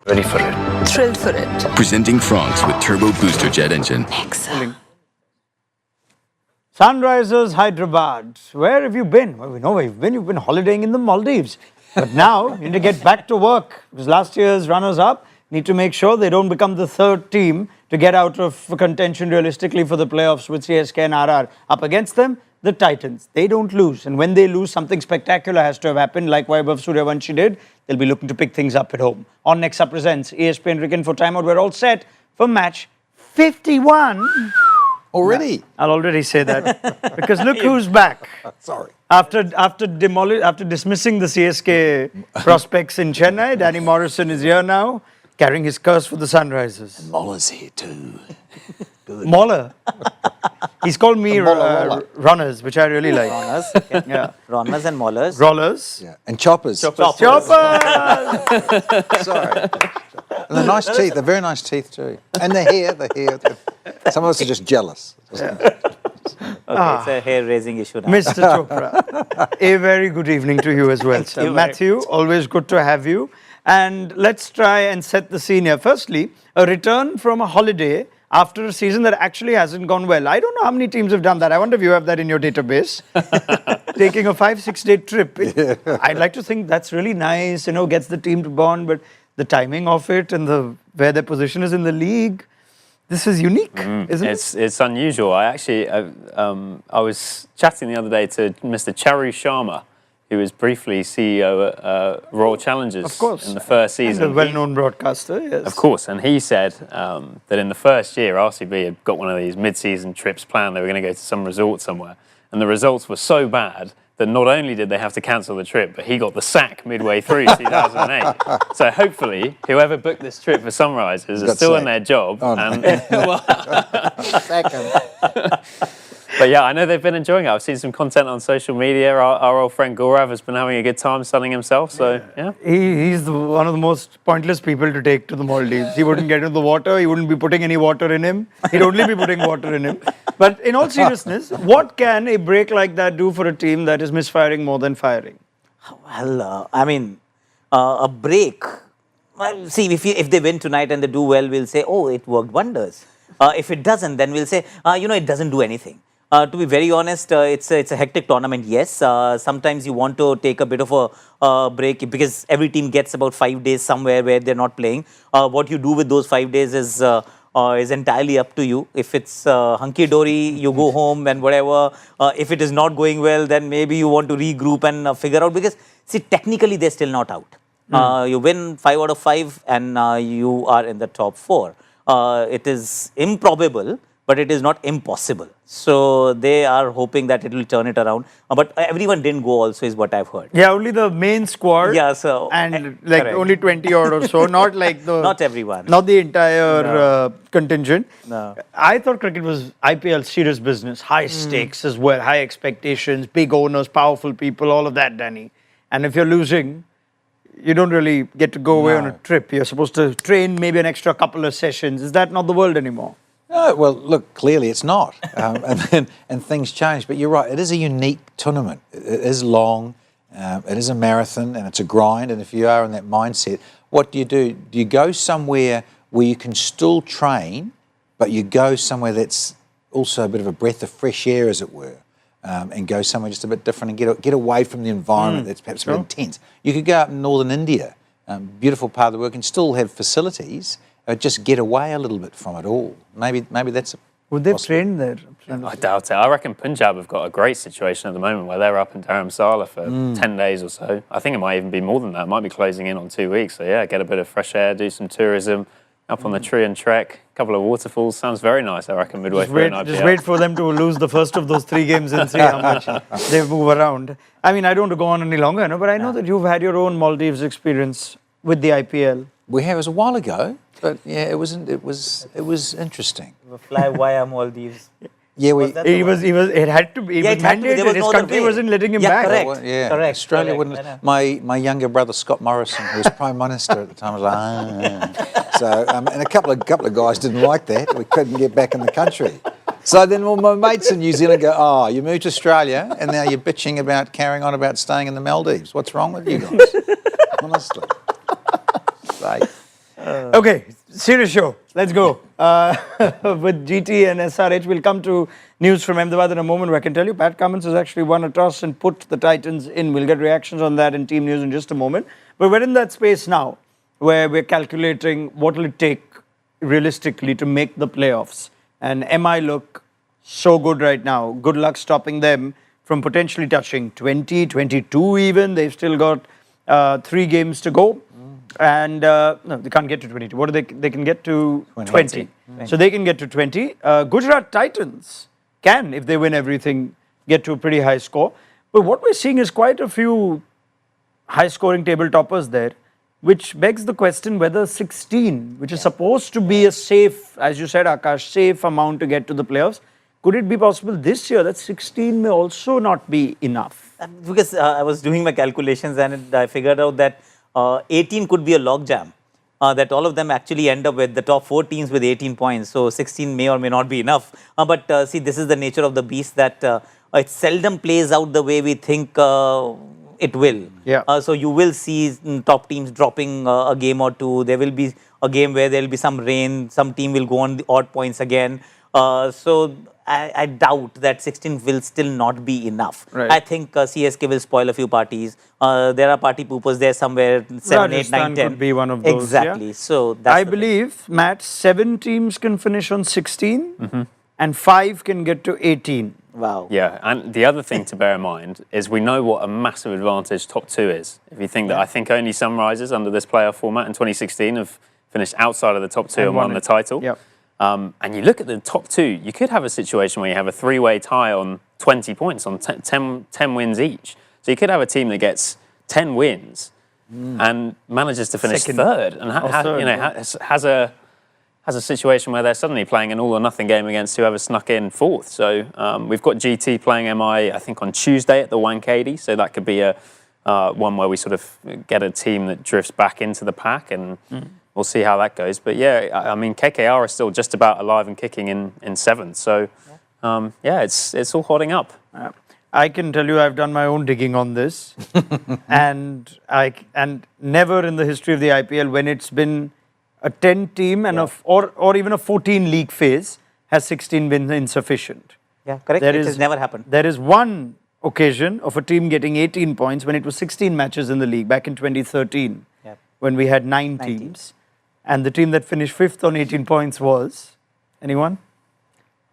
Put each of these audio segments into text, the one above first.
Ready for it. Thrill for it. Presenting Franks with Turbo Booster Jet Engine. Excellent. Sunrisers Hyderabad. Where have you been? Well, we know where you've been. You've been holidaying in the Maldives. But now you need to get back to work. Because last year's runners-up need to make sure they don't become the third team to get out of contention realistically for the playoffs with CSK and RR. Up against them, the Titans. They don't lose. And when they lose, something spectacular has to have happened, like Vaibhav Suryavanshi did. They'll be looking to pick things up at home. On Next Up presents ESPN Ricken for Timeout. We're all set for match 51. Already? Yeah, I'll already say that. Because look who's back. Sorry. After dismissing the CSK prospects in Chennai, Danny Morrison is here now, carrying his curse for the Sunrisers. Moller's here too. Good. Moller. He's called me runners, which I really like. Runners, Yeah. runners and maulers. Rollers. Yeah. And choppers. Choppers! Sorry. And the nice teeth, they're very nice teeth too. And the hair. Some of us are just jealous. Okay, it's a hair-raising issue now. Mr. Chopra, a very good evening to you as well, sir. you very Matthew, always good to have you. And let's try and set the scene here. Firstly, a return from a holiday after a season that actually hasn't gone well. I don't know how many teams have done that. I wonder if you have that in your database. Taking a 5-6 day trip. I'd like to think that's really nice, gets the team to bond, but the timing of it and where their position is in the league, this is unique, isn't it? It's unusual. I was chatting the other day to Mr. Charu Sharma, who was briefly CEO at Royal Challengers in the first season. And a well-known broadcaster, yes. Of course, and he said that in the first year, RCB had got one of these mid-season trips planned. They were going to go to some resort somewhere, and the results were so bad that not only did they have to cancel the trip, but he got the sack midway through 2008. So hopefully, whoever booked this trip for Sunrisers is still in their job. Oh, no. But yeah, I know they've been enjoying it. I've seen some content on social media. Our old friend Gaurav has been having a good time sunning himself. So yeah, he's one of the most pointless people to take to the Maldives. He wouldn't get into the water. He wouldn't be putting any water in him. He'd only be putting water in him. But in all seriousness, what can a break like that do for a team that is misfiring more than firing? Well, a break. Well, see, if they win tonight and they do well, we'll say, oh, it worked wonders. If it doesn't, then we'll say, it doesn't do anything. To be very honest, it's a hectic tournament, yes. Sometimes you want to take a bit of a break because every team gets about 5 days somewhere where they're not playing. What you do with those 5 days is entirely up to you. If it's hunky-dory, you go home and whatever. If it is not going well, then maybe you want to regroup and figure out because, see, technically they're still not out. You win 5 out of 5 and you are in the top 4. It is improbable, but it is not impossible. So they are hoping that it will turn it around. But everyone didn't go also is what I've heard. Yeah, only the main squad. Yeah, so... And like only 20 odd or so, not like the... Not everyone. Not the entire contingent. No. I thought cricket was IPL serious business. High stakes as well, high expectations, big owners, powerful people, all of that, Danny. And if you're losing, you don't really get to go away on a trip. You're supposed to train maybe an extra couple of sessions. Is that not the world anymore? No, well, look, clearly it's not. And things change. But you're right, it is a unique tournament. It is long, it is a marathon, and it's a grind. And if you are in that mindset, what do? Do you go somewhere where you can still train, but you go somewhere that's also a bit of a breath of fresh air, as it were, and go somewhere just a bit different and get away from the environment that's perhaps a bit intense. You could go up in northern India, beautiful part of the world, and still have facilities, just get away a little bit from it all. Maybe that's a Would they train there? I doubt it. I reckon Punjab have got a great situation at the moment where they're up in Dharamsala for 10 days or so. I think it might even be more than that. It might be closing in on 2 weeks. So yeah, get a bit of fresh air, do some tourism, up on the tree and trek, a couple of waterfalls. Sounds very nice, I reckon, midway through an IPL. Just wait for them to lose the first of those 3 games and see how much they move around. I mean, I don't want to go on any longer, but I know that you've had your own Maldives experience with the IPL. We have, it was a while ago, but yeah, it was interesting. Fly via Maldives. Yeah, it had to be. It was mandated. His country wasn't letting him back. Correct. Correct. Australia wouldn't. My younger brother Scott Morrison, who was Prime Minister at the time, was like, so and a couple of guys didn't like that. We couldn't get back in the country. So then all my mates in New Zealand go, oh, you moved to Australia and now you're bitching about carrying on about staying in the Maldives. What's wrong with you guys? Honestly. Like, Okay, serious show. Let's go. With GT and SRH, we'll come to news from Ahmedabad in a moment where I can tell you Pat Cummins has actually won a toss and put the Titans in. We'll get reactions on that in team news in just a moment. But we're in that space now where we're calculating what will it take realistically to make the playoffs. And MI look so good right now. Good luck stopping them from potentially touching 20, 22 even. They've still got 3 games to go. And no, they can't get to 22. What do they can get to 20. So they can get to 20. Gujarat Titans can, if they win everything, get to a pretty high score. But what we're seeing is quite a few high-scoring table toppers there, which begs the question whether 16, which is supposed to be a safe, as you said, Aakash, safe amount to get to the playoffs, could it be possible this year that 16 may also not be enough? Because I was doing my calculations and I figured out that 18 could be a logjam. That all of them actually end up with the top 4 teams with 18 points. So 16 may or may not be enough. But see, this is the nature of the beast that it seldom plays out the way we think it will. Yeah. So you will see top teams dropping a game or two. There will be a game where there will be some rain. Some team will go on the odd points again. So I doubt that 16 will still not be enough. Right. I think CSK will spoil a few parties. There are party poopers there somewhere, 7, 8, 9, 10. Could be one of those. Exactly. Yeah? So that's I believe, Matt, 7 teams can finish on 16 and 5 can get to 18. Wow. Yeah, and the other thing to bear in mind is we know what a massive advantage top 2 is. If you think that I think only Sunrisers under this playoff format in 2016 have finished outside of the top 2 and won the title. Yep. And you look at the top 2, you could have a situation where you have a 3-way tie on 20 points, on 10 wins each. So you could have a team that gets 10 wins and manages to finish third and has a situation where they're suddenly playing an all-or-nothing game against whoever snuck in 4th. So we've got GT playing MI, I think, on Tuesday at the Wankhede. So that could be a one where we sort of get a team that drifts back into the pack and we'll see how that goes. But yeah, I mean, KKR is still just about alive and kicking in 7th. So yeah, it's all holding up. I can tell you I've done my own digging on this. and never in the history of the IPL when it's been a 10 team and or even a 14 league phase has 16 been insufficient. Yeah, correct. It has never happened. There is one occasion of a team getting 18 points when it was 16 matches in the league back in 2013 when we had 9 teams. And the team that finished 5th on 18 points was, anyone?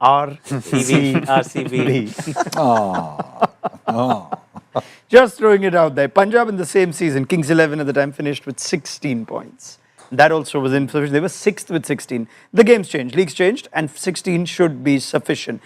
RCB. Just throwing it out there. Punjab in the same season, Kings 11 at the time finished with 16 points. That also was insufficient. They were 6th with 16. The games changed, leagues changed, and 16 should be sufficient.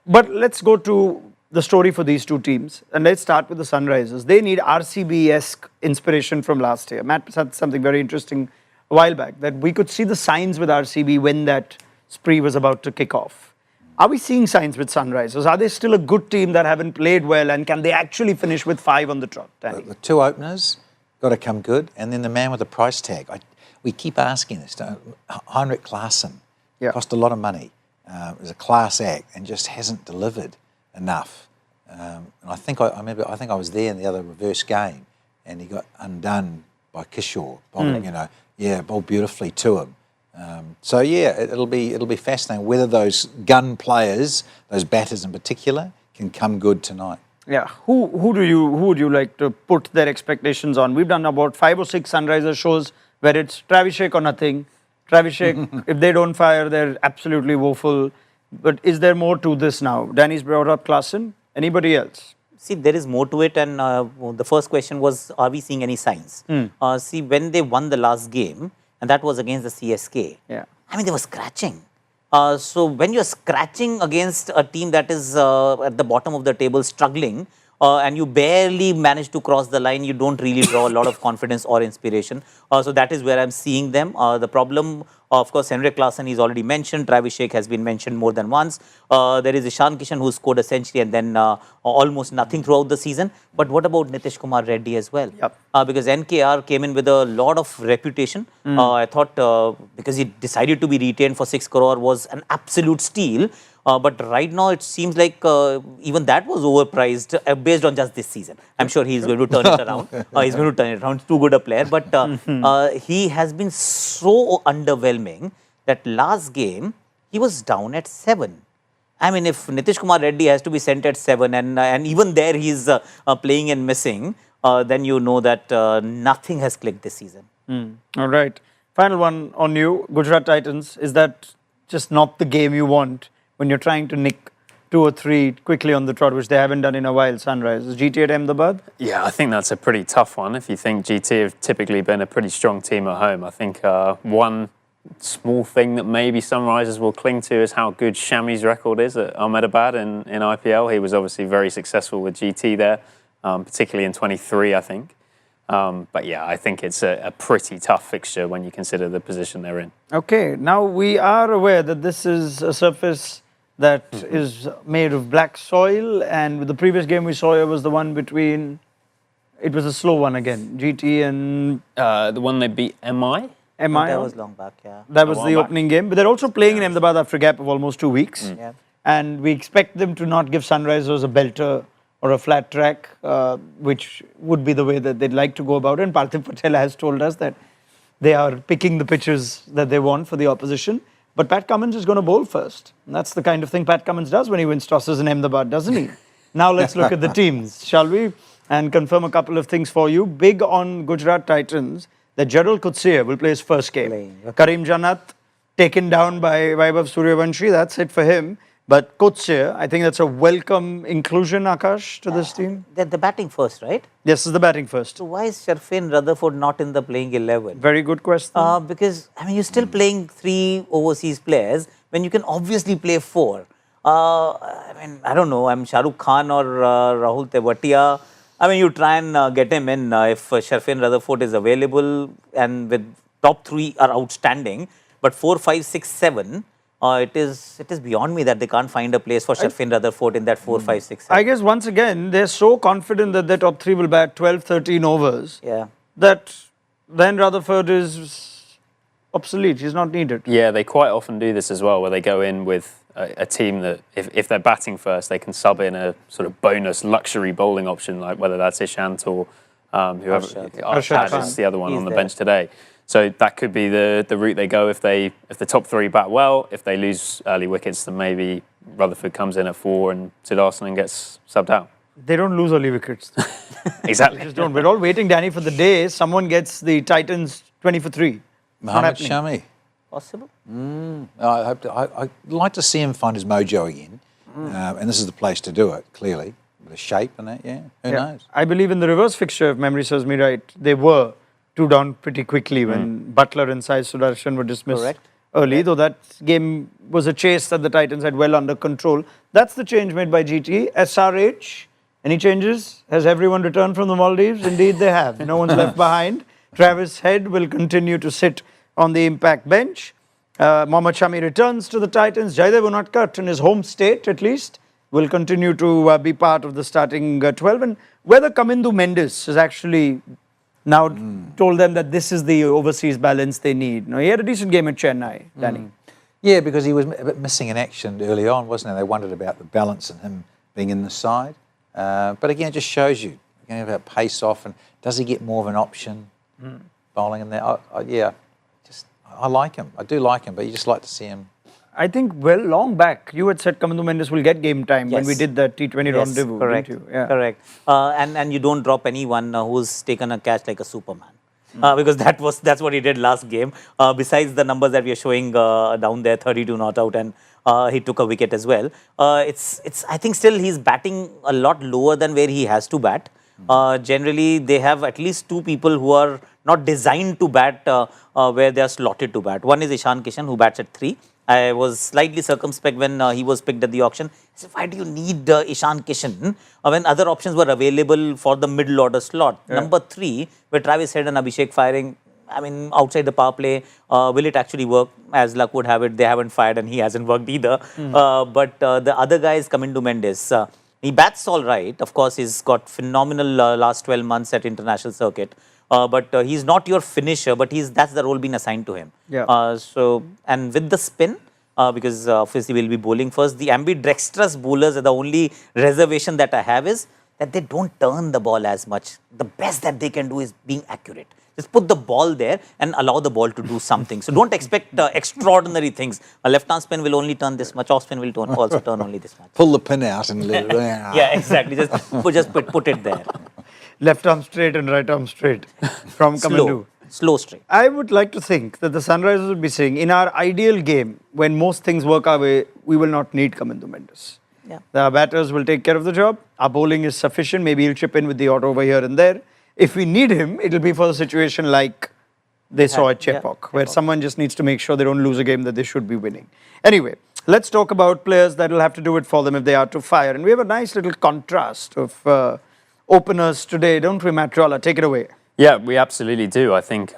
But let's go to the story for these 2 teams. And let's start with the Sunrisers. They need RCB-esque inspiration from last year. Matt said something very interesting a while back, that we could see the signs with RCB when that spree was about to kick off. Are we seeing signs with Sunrisers? Are they still a good team that haven't played well, and can they actually finish with 5 on the trot? The 2 openers got to come good, and then the man with the price tag. We keep asking this. Heinrich Klaasen cost a lot of money. It was a class act and just hasn't delivered enough. And I think I was there in the other reverse game, and he got undone by Kishore. Bowled beautifully to him. So yeah, it'll be fascinating whether those gun players, those batters in particular, can come good tonight. Yeah, who would you like to put their expectations on? We've done about 5 or 6 Sunriser shows where it's Travishek or nothing. Travishek, if they don't fire, they're absolutely woeful. But is there more to this now? Danny's brought up Klaasen. Anybody else? See, there is more to it, and the first question was, are we seeing any signs? See, when they won the last game, and that was against the CSK, I mean, they were scratching. So when you're scratching against a team that is at the bottom of the table struggling, and you barely manage to cross the line, you don't really draw a lot of confidence or inspiration. So that is where I'm seeing them. The problem, of course, Heinrich Klaasen is already mentioned. Travis Sheikh has been mentioned more than once. There is Ishan Kishan who scored a century and then almost nothing throughout the season. But what about Nitish Kumar Reddy as well? Because NKR came in with a lot of reputation. I thought because he decided to be retained for 6 crore was an absolute steal. But right now, it seems like even that was overpriced based on just this season. I'm sure he's going to turn it around. He's going to turn it around. He's too good a player. But he has been so underwhelming that last game, he was down at 7. I mean, if Nitish Kumar Reddy has to be sent at 7 and even there he's playing and missing, then you know that nothing has clicked this season. All right. Final one on you, Gujarat Titans. Is that just not the game you want when you're trying to nick 2 or 3 quickly on the trot, which they haven't done in a while, Sunrisers? GT at Ahmedabad? Yeah, I think that's a pretty tough one. If you think GT have typically been a pretty strong team at home, I think one small thing that maybe Sunrisers will cling to is how good Shami's record is at Ahmedabad in IPL. He was obviously very successful with GT there, particularly in 23, I think. But yeah, I think it's a pretty tough fixture when you consider the position they're in. Okay, now we are aware that this is a surface that is made of black soil, and with the previous game we saw, it was the one between, it was a slow one again, GT and... The one they beat MI? MI? That was long back, yeah. That was the opening game, but they're also playing in Ahmedabad after a gap of almost 2 weeks. Yeah. And we expect them to not give Sunrisers a belter or a flat track, which would be the way that they'd like to go about it. And Parthiv Patel has told us that they are picking the pitches that they want for the opposition. But Pat Cummins is going to bowl first. And that's the kind of thing Pat Cummins does when he wins tosses in Ahmedabad, doesn't he? Now let's look at the teams, shall we? And confirm a couple of things for you. Big on Gujarat Titans, that Gerald Coetzee will play his first game. Karim Janat taken down by Vaibhav Suryavanshi, that's it for him. But Coetzee, I think that's a welcome inclusion, Aakash, to this team. They're the batting first, right? Yes, is the batting first. So why is Sharfin Rutherford not in the playing 11? Very good question. Because, I mean, you're still playing 3 overseas players when you can obviously play 4. I mean, I don't know, I'm Shah Rukh Khan or Rahul Tewatia. I mean, you try and get him in if Sharfin Rutherford is available and with top 3 are outstanding. But 4, 5, 6, 7, it is beyond me that they can't find a place for Sharfin Rutherford in that 4, 5, 6, 7. I guess once again, they're so confident that their top 3 will bat 12, 13 overs. Yeah. That then Rutherford is obsolete. He's not needed. Yeah, they quite often do this as well, where they go in with a team that, if they're batting first, they can sub in a sort of bonus luxury bowling option, like whether that's Ishant or whoever. Arshad is the other one on the bench today. So that could be the route they go if the top 3 bat well. If they lose early wickets, then maybe Rutherford comes in at 4 and Siddharthan gets subbed out. They don't lose early wickets. Exactly. They just don't. We're all waiting, Danny, for the day someone gets the Titans 20 for 3. Mohammad Shami. Possible? I'd like to see him find his mojo again. And this is the place to do it, clearly. With the shape and that, Who knows? I believe in the reverse fixture, if memory serves me right, they were 2 down pretty quickly when Butler and Sai Sudarshan were dismissed early, though that game was a chase that the Titans had well under control. That's the change made by GT. SRH, any changes? Has everyone returned from the Maldives? Indeed they have. No one's left behind. Travis Head will continue to sit on the impact bench. Mohammad Shami returns to the Titans. Jaidev Unadkat, in his home state at least, will continue to be part of the starting 12. And whether Kamindu Mendis has actually now told them that this is the overseas balance they need. Now, he had a decent game at Chennai, Danny. Yeah, because he was a bit missing in action early on, wasn't he? They wondered about the balance and him being in the side. But again, it just shows you about pace off and does he get more of an option bowling in there? I like him. I do like him, but you just like to see him. I think, long back, you had said Kamindu Mendis will get game time when we did that T20 rendezvous, correct, didn't you? Yeah. Correct. And you don't drop anyone who's taken a catch like a Superman. Because that's what he did last game. Besides the numbers that we are showing down there, 32 not out, and he took a wicket as well. I think still he's batting a lot lower than where he has to bat. Generally, they have at least 2 people who are not designed to bat where they are slotted to bat. One is Ishan Kishan, who bats at 3. I was slightly circumspect when he was picked at the auction. I said, why do you need Ishan Kishan when other options were available for the middle order slot? Yeah. Number 3, where Travis Head and Abhishek firing, I mean, outside the power play, will it actually work? As luck would have it, they haven't fired and he hasn't worked either. But the other guy is Kamindu Mendis. He bats all right. Of course, he's got phenomenal last 12 months at international circuit. But he's not your finisher, but that's the role being assigned to him. Yeah. And with the spin, because obviously we'll be bowling first. The ambidextrous bowlers are the only reservation that I have is that they don't turn the ball as much. The best that they can do is being accurate. Just put the ball there and allow the ball to do something. So don't expect extraordinary things. A left-arm spin will only turn this much. Off spin will also turn only this much. Pull the pin out and let it out. Yeah, exactly. Just put it there. Left arm straight and right arm straight from Kamindu. Slow straight. I would like to think that the Sunrisers would be saying, in our ideal game, when most things work our way, we will not need Kamindu Mendis. Yeah. The batters will take care of the job. Our bowling is sufficient. Maybe he'll chip in with the odd over here and there. If we need him, it'll be for a situation like they saw at Chepauk, where someone just needs to make sure they don't lose a game that they should be winning. Anyway, let's talk about players that will have to do it for them if they are to fire. And we have a nice little contrast of openers today, don't we, Matt Roller? Take it away. Yeah, we absolutely do. I think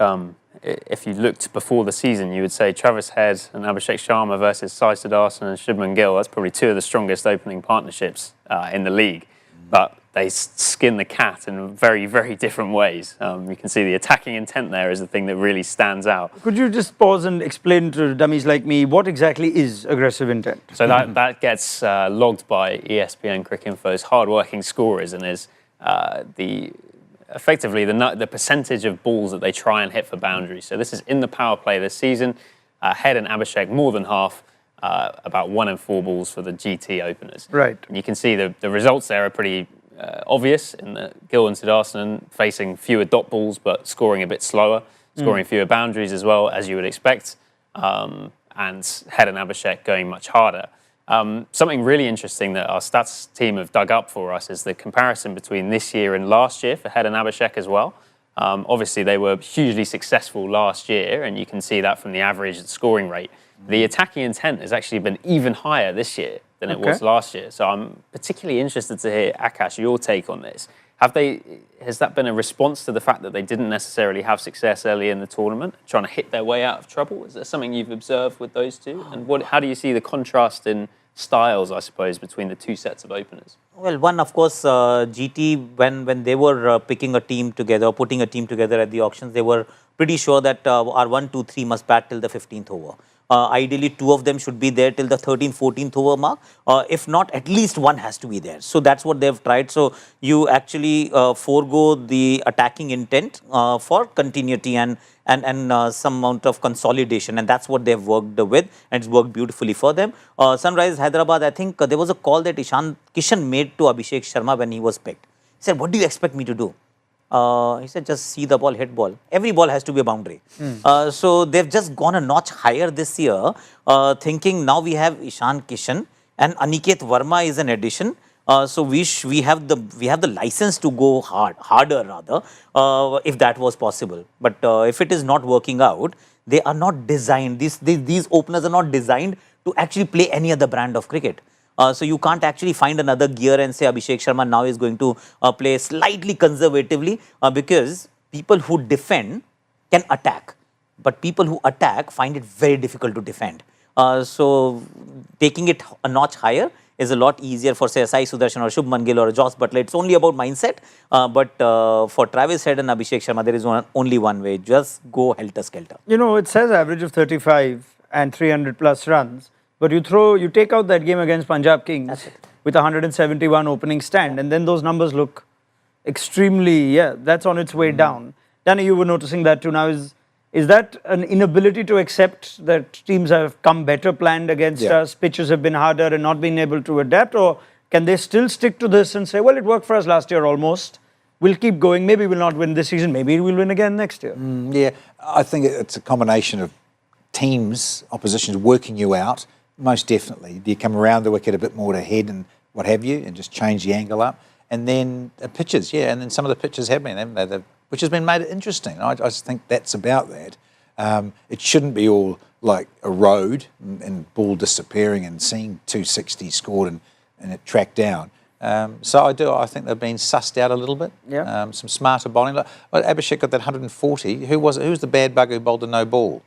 if you looked before the season, you would say Travis Head and Abhishek Sharma versus Sai Sudarshan and Shubman Gill. That's probably two of the strongest opening partnerships in the league. But they skin the cat in very, very different ways. You can see the attacking intent there is the thing that really stands out. Could you just pause and explain to dummies like me what exactly is aggressive intent? So that gets logged by ESPN Cricinfo's hard-working scorers and is effectively the percentage of balls that they try and hit for boundaries. So this is in the power play this season. Head and Abhishek more than half, about 1 in 4 balls for the GT openers. Right. And you can see the results there are pretty obvious in that Gill and Sudarshan facing fewer dot balls but scoring a bit slower, scoring fewer boundaries as well, as you would expect, and Head and Abhishek going much harder. Something really interesting that our stats team have dug up for us is the comparison between this year and last year for Head and Abhishek as well. Obviously, they were hugely successful last year, and you can see that from the average scoring rate. The attacking intent has actually been even higher this year than it was last year. So I'm particularly interested to hear, Aakash, your take on this. Has that been a response to the fact that they didn't necessarily have success early in the tournament, trying to hit their way out of trouble? Is there something you've observed with those two? And how do you see the contrast in styles, I suppose, between the two sets of openers? Well, one, of course, GT, when they were picking a team together, putting a team together at the auctions, they were pretty sure that our 1, 2, 3 must bat till the 15th over. Ideally, 2 of them should be there till the 13th, 14th over mark. If not, at least 1 has to be there. So that's what they've tried. So you actually forego the attacking intent for continuity and some amount of consolidation, and that's what they've worked with, and it's worked beautifully for them. Sunrisers Hyderabad, I think there was a call that Ishan Kishan made to Abhishek Sharma when he was picked. He said, "What do you expect me to do?" He said, "Just see the ball, hit ball. Every ball has to be a boundary." So they've just gone a notch higher this year, thinking now we have Ishan Kishan and Aniket Verma is an addition. So we have the license to go harder rather, if that was possible. But if it is not working out, they are not designed. These openers are not designed to actually play any other brand of cricket. So you can't actually find another gear and say Abhishek Sharma now is going to play slightly conservatively, because people who defend can attack, but people who attack find it very difficult to defend. So taking it a notch higher is a lot easier for, say, Sai Sudarshan or Shubman Gill or Joss Butler. It's only about mindset. But for Travis Head and Abhishek Sharma, there is only one way. Just go helter-skelter. You know, it says average of 35 and 300 plus runs, but you take out that game against Punjab Kings with 171 opening stand, and then those numbers look extremely, that's on its way down. Danny, you were noticing that too. Now, is that an inability to accept that teams have come better planned against us, pitches have been harder and not been able to adapt, or can they still stick to this and say, well, it worked for us last year almost, we'll keep going, maybe we'll not win this season, maybe we'll win again next year? Yeah, I think it's a combination of teams, oppositions working you out, most definitely. Do you come around the wicket a bit more to head and what have you, and just change the angle up? And then pitches, and then some of the pitches have been, haven't they? Which has been made interesting. I just think that's about that. It shouldn't be all like a road and ball disappearing and seeing 260 scored and it tracked down. So I think they've been sussed out a little bit. Some smarter bowling. Like, Abhishek got that 140. Who was the bad bugger who bowled a no ball?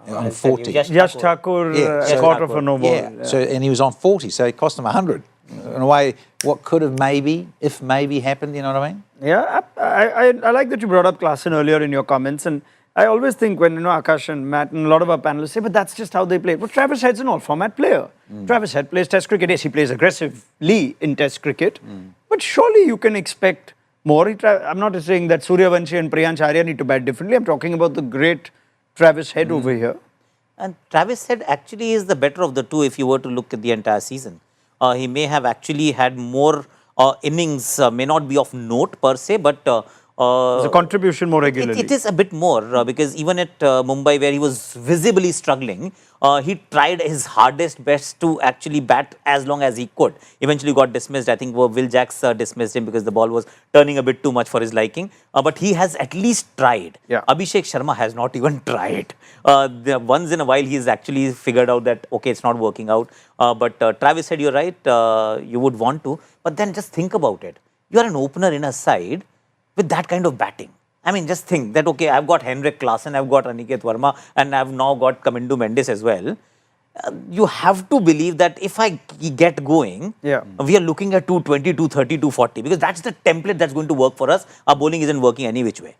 On 40. Yash Thakur, a quarter of a no ball. So, and he was on 40, so it cost him 100. In a way, what could have maybe happened, you know what I mean? Yeah, I like that you brought up Klaasen earlier in your comments, and I always think when, Aakash and Matt and a lot of our panelists say, but that's just how they play. But Travis Head's an all-format player. Travis Head plays Test cricket. Yes, he plays aggressively in Test cricket. But surely you can expect more. I'm not saying that Suryavanshi and Priyansh Arya need to bat differently. I'm talking about the great Travis Head over here. And Travis Head actually is the better of the two if you were to look at the entire season. He may have actually had more innings, may not be of note per se, but There's a contribution more regularly. it is a bit more because even at Mumbai, where he was visibly struggling, he tried his hardest best to actually bat as long as he could. Eventually got dismissed. I think Will Jacks dismissed him because the ball was turning a bit too much for his liking. But he has at least tried. Yeah. Abhishek Sharma has not even tried. Once in a while, he's actually figured out that, okay, it's not working out. But Travis said, you're right, you would want to. But then just think about it. You are an opener in a side with that kind of batting. I mean, just think that, okay, I've got Heinrich, Klaasen, I've got Aniket Verma, and I've now got Kamindu Mendis as well. You have to believe that if I get going, we are looking at 220, 230, 240 because that's the template that's going to work for us. Our bowling isn't working any which way.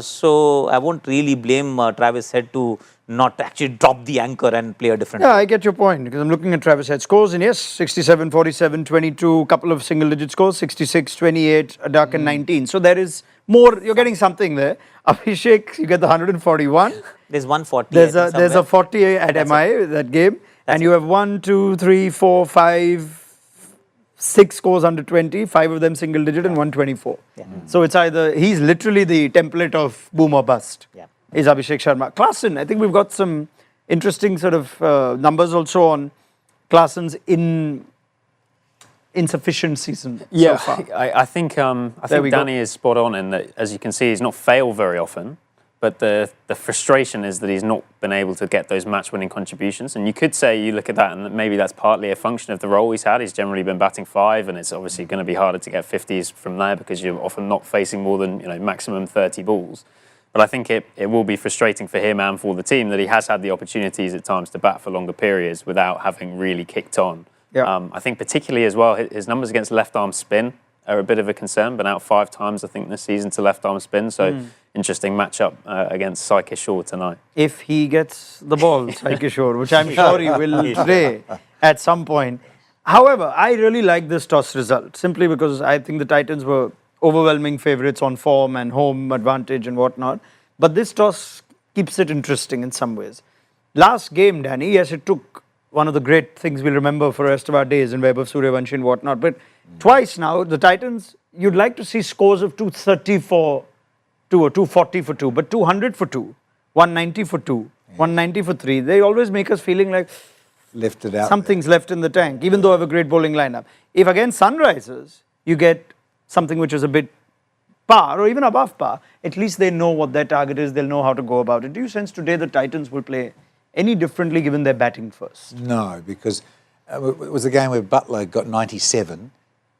So I won't really blame Travis Head to not actually drop the anchor and play a different I get your point because I'm looking at Travis Head scores and yes, 67, 47, 22, couple of single digit scores, 66, 28, a duck and 19. So there is more, you're getting something there. Abhishek, you get the 141. There's 140. There's a 40 at MI, that game. And you have 1, 2, 3, 4, 5, 6 scores under 20, 5 of them single digit and 124. So it's either, he's literally the template of boom or bust. Is Abhishek Sharma. Klaasen, I think we've got some interesting sort of numbers also on Klaasen's insufficient season so far. I think Danny is spot on in that, as you can see, he's not failed very often. But the frustration is that he's not been able to get those match-winning contributions. And you could say, you look at that, and maybe that's partly a function of the role he's had. He's generally been batting 5, and it's obviously going to be harder to get 50s from there because you're often not facing more than maximum 30 balls. But I think it will be frustrating for him and for the team that he has had the opportunities at times to bat for longer periods without having really kicked on. I think particularly as well, his numbers against left-arm spin are a bit of a concern. Been out 5 times, I think, this season to left-arm spin. So interesting matchup against Sai Kishore tonight. If he gets the ball, Sai Kishore, which I'm sure he will today at some point. However, I really like this toss result simply because I think the Titans were overwhelming favourites on form and home advantage and whatnot. But this toss keeps it interesting in some ways. Last game, Danny, yes, it took one of the great things we'll remember for the rest of our days in Vaibhav Suryavanshi and whatnot. But twice now, the Titans, you'd like to see scores of 230 for 2 or 240 for 2, but 200 for 2, 190 for 2, 190 for 3. They always make us feeling like left it out. Something's left in the tank, even though I have a great bowling lineup. If against Sunrisers, you get something which is a bit par or even above par, at least they know what their target is, they'll know how to go about it. Do you sense today the Titans will play any differently given their batting first? No, because it was a game where Butler got 97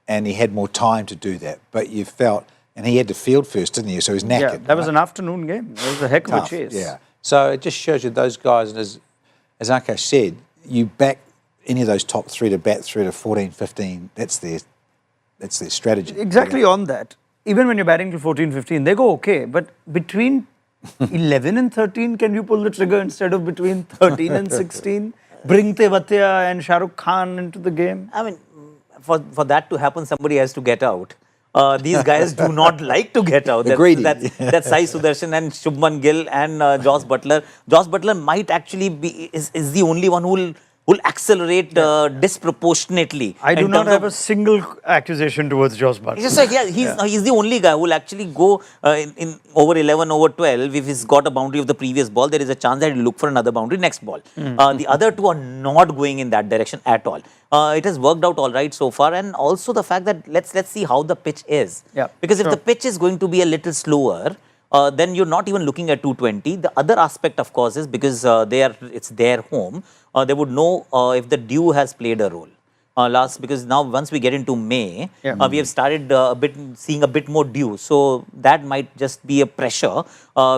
and he had more time to do that. But you felt, and he had to field first, didn't he? So he was knackered. Yeah, that was an afternoon game. That was a heck of a chase. Yeah. So it just shows you those guys, and as Aakash said, you back any of those top 3 to bat through to 14, 15, that's their strategy. Exactly on that. Even when you're batting to 14, 15, they go okay. But between 11 and 13, can you pull the trigger instead of between 13 and 16? Bring Tewatia and Shah Rukh Khan into the game? I mean, for that to happen, somebody has to get out. These guys do not like to get out. That's Sai Sudarshan and Shubman Gill and Joss Butler. Joss Butler might actually be is the only one who will accelerate disproportionately. I do not have a single accusation towards Joss Butler. It's just like, he's the only guy who will actually go in over 11, over 12. If he's got a boundary of the previous ball, there is a chance that he'll look for another boundary next ball. The other two are not going in that direction at all. It has worked out all right so far, and also the fact that let's see how the pitch is. Because if the pitch is going to be a little slower, then you're not even looking at 220. The other aspect, of course, is because it's their home, they would know if the dew has played a role. because now once we get into May, Yeah. we have started seeing a bit more dew. So that might just be a pressure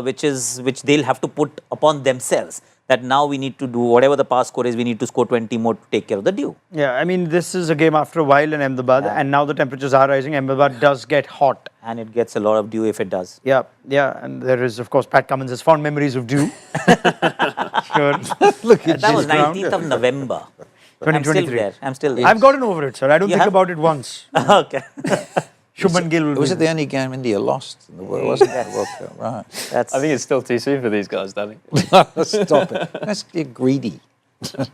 which they'll have to put upon themselves. That now we need to do whatever the pass score is, we need to score 20 more to take care of the dew. Yeah, I mean, this is a game after a while in Ahmedabad, and now the temperatures are rising. Ahmedabad does get hot. And it gets a lot of dew if it does. Yeah, and there is, of course, Pat Cummins has fond memories of dew. Sure. Look at That was you. 19th of November. I'm still 2023. there. I'm still there. I've gotten over it, sir. I don't You think have? about it once. Okay. Shubman Gill will Was be it the only game India lost in the world? Wasn't it? The World Cup, right. That's, I think it's still too soon for these guys, Danny. Stop it. That's you're greedy.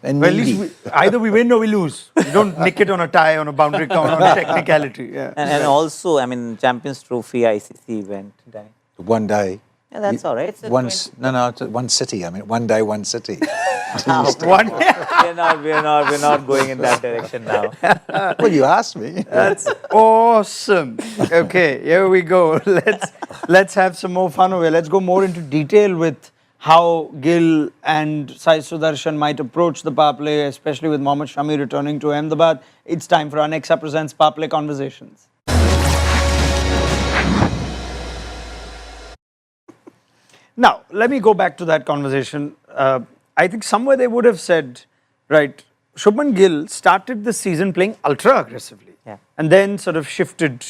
And Well, at needy. least either we win or we lose. We don't nick it on a tie, on a boundary count, on a technicality. Yeah. and also, I mean, Champions Trophy ICC event. Danny. One day. Yeah, that's all right. It's a It's one city. I mean, one day, one city. One. we're not going in that direction now. Well, you asked me. That's awesome. Okay, here we go. Let's have some more fun over here. Let's go more into detail with how Gill and Sai Sudarshan might approach the power play, especially with Mohammad Shami returning to Ahmedabad. It's time for our Nexa Presents Power Play Conversations. Now, let me go back to that conversation. I think somewhere they would have said, right, Shubman Gill started the season playing ultra aggressively. Yeah. And then sort of shifted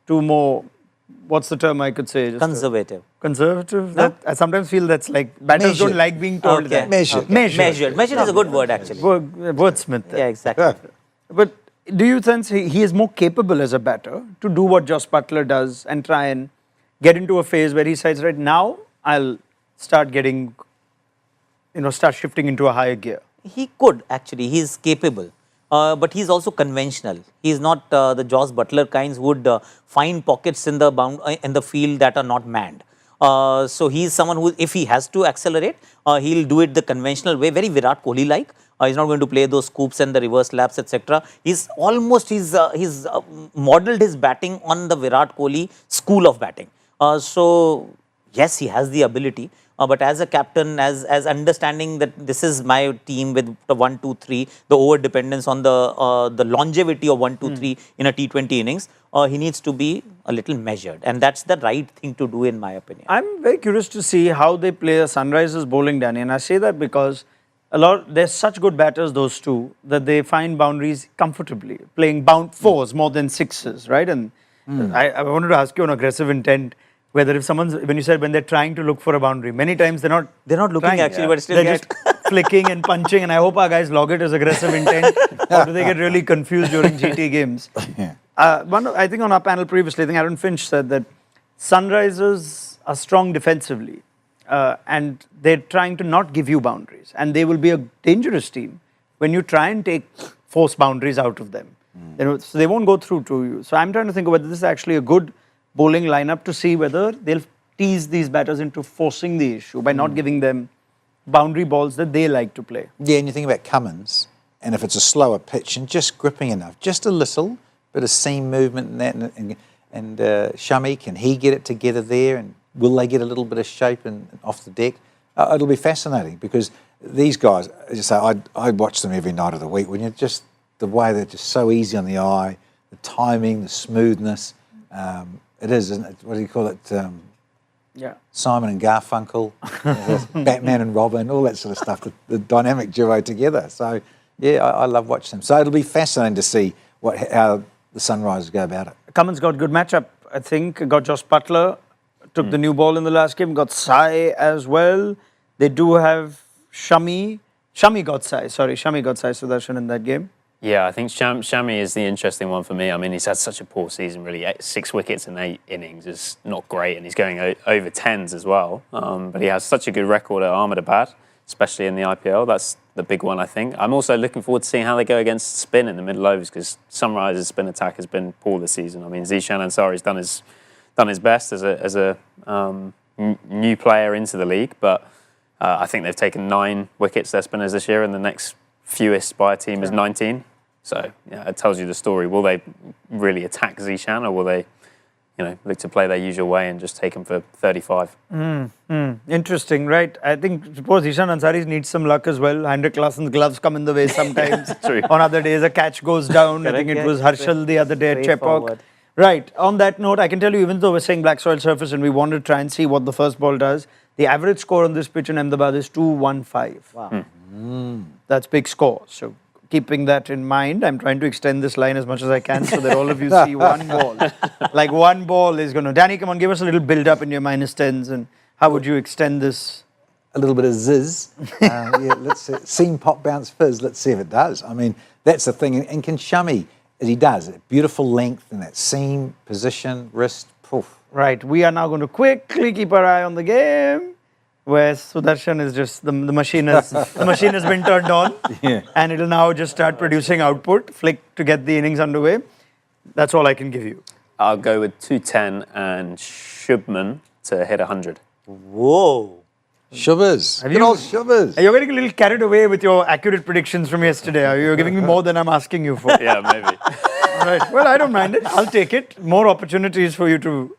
to more, what's the term I could say? Just Conservative. conservative? No? That, I sometimes feel that's like, batters don't Measured. like being told Okay. that. Measured. Measured. Measured is a good word, actually. Wordsmith there. Yeah, exactly. But do you sense he is more capable as a batter to do what Joss Butler does and try and get into a phase where he says, right now, I'll start getting, start shifting into a higher gear? He could, actually. He's capable. But he's also conventional. He's not the Joss Butler kinds who would find pockets in the field that are not manned. So he's someone who, if he has to accelerate, he'll do it the conventional way, very Virat Kohli-like. He's not going to play those scoops and the reverse laps, etc. He's modeled his batting on the Virat Kohli school of batting. So yes, he has the ability. But as a captain, as understanding that this is my team with the 1, 2, 3, the over dependence on the longevity of 1, 2, 3 in a T20 innings, he needs to be a little measured, and that's the right thing to do, in my opinion. I'm very curious to see how they play a Sunrisers bowling, Danny, and I say that because they're such good batters, those two, that they find boundaries comfortably, playing fours more than sixes, right? And I wanted to ask you on aggressive intent, whether if when you said when they're trying to look for a boundary, many times they're not looking trying, actually, but still they're just flicking and punching, and I hope our guys log it as aggressive intent, or do they get really confused during GT games? Yeah. I think on our panel previously, I think Aaron Finch said that Sunrisers are strong defensively, and they're trying to not give you boundaries, and they will be a dangerous team when you try and force boundaries out of them. So they won't go through to you. So I'm trying to think of whether this is actually a good bowling lineup to see whether they'll tease these batters into forcing the issue by not giving them boundary balls that they like to play. Yeah, and you think about Cummins, and if it's a slower pitch and just gripping enough, just a little bit of seam movement and that, and Shami, can he get it together there, and will they get a little bit of shape and off the deck? It'll be fascinating because these guys, as you say, I watch them every night of the week. When you're just the way they're just so easy on the eye, the timing, the smoothness. It is, isn't it? What do you call it? Yeah. Simon and Garfunkel, Batman and Robin, all that sort of stuff, the dynamic duo together. So, yeah, I love watching them. So it'll be fascinating to see how the Sunrisers go about it. Cummins got good matchup, I think. Got Joss Butler, took the new ball in the last game, got Sai as well. They do have Shami. Shami got Sai Sudarshan in that game. Yeah, I think Shami is the interesting one for me. I mean, he's had such a poor season, really. 6 wickets in 8 innings is not great, and he's going over 10s as well. But he has such a good record at Ahmedabad, especially in the IPL. That's the big one, I think. I'm also looking forward to seeing how they go against spin in the middle overs, because Sunrisers' spin attack has been poor this season. I mean, Zishan Ansari's done his best as a new player into the league, but I think they've taken 9 wickets, their spinners, this year, and the next fewest by a team is 19. So yeah, it tells you the story. Will they really attack Zishan, or will they look to play their usual way and just take them for 35. Interesting, right? I suppose Ishan Ansari needs some luck as well. Heinrich Klaasen's gloves come in the way sometimes. True. On other days, a catch goes down. I think it was Harshal the other day at Chepauk. Right. On that note, I can tell you, even though we're saying black soil surface and we want to try and see what the first ball does, the average score on this pitch in Ahmedabad is 215. Wow. That's big score. So keeping that in mind, I'm trying to extend this line as much as I can so that all of you see one ball. Like one ball is going to... Danny, come on, give us a little build-up in your minus 10s and how would you extend this? A little bit of ziz. Yeah, let's see. Seam, pop, bounce, fizz. Let's see if it does. I mean, that's the thing. And can Shami, as he does, beautiful length and that seam, position, wrist, poof. Right. We are now going to quickly keep our eye on the game. Where Sudarshan is just the machine has been turned on, and it'll now just start producing output. Flick to get the innings underway. That's all I can give you. I'll go with 210 and Shubman to hit 100. Whoa. Shubers. Good old Shubers. You're getting a little carried away with your accurate predictions from yesterday. You're giving me more than I'm asking you for. Yeah, maybe. All right. Well, I don't mind it. I'll take it. More opportunities for you to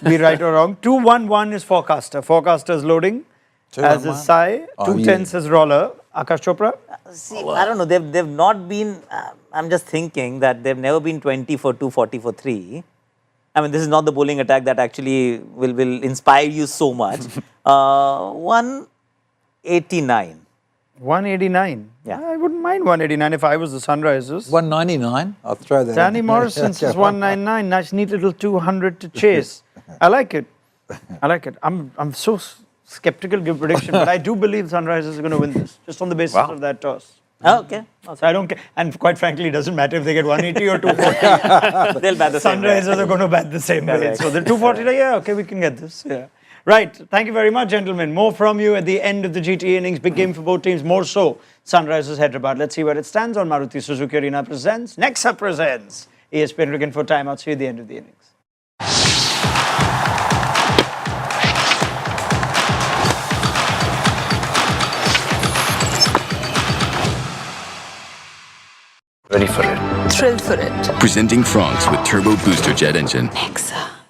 be right or wrong. 211 is forecaster. Forecaster's loading. As is Sai. 210 says Roller. Aakash Chopra. See, I don't know. They've not been. I'm just thinking that they've never been 20 for 2, 40 for 3. I mean, this is not the bowling attack that actually will inspire you so much. 189. 189. Yeah. I wouldn't mind 189 if I was the Sunrisers. 199. I'll throw that Danny in. Morrison says 199. Nice, neat little 200 to chase. I like it. I like it. I'm so skeptical to give prediction, but I do believe Sunrisers are going to win this, just on the basis of that toss. Oh, okay. So I don't care. And quite frankly, it doesn't matter if they get 180 or 240. They'll bat the same way. Sunrisers are going to bat the same way. So the 240, yeah, okay, we can get this. Yeah. Right. Thank you very much, gentlemen. More from you at the end of the GT innings. Big game for both teams. More so, Sunrisers Hyderabad. Let's see where it stands on Maruti Suzuki Arena presents. Next up presents ESPN again for timeout. See you at the end of the innings. Ready for it. Thrill for it. Presenting Franks with Turbo Booster Jet Engine. Nexa.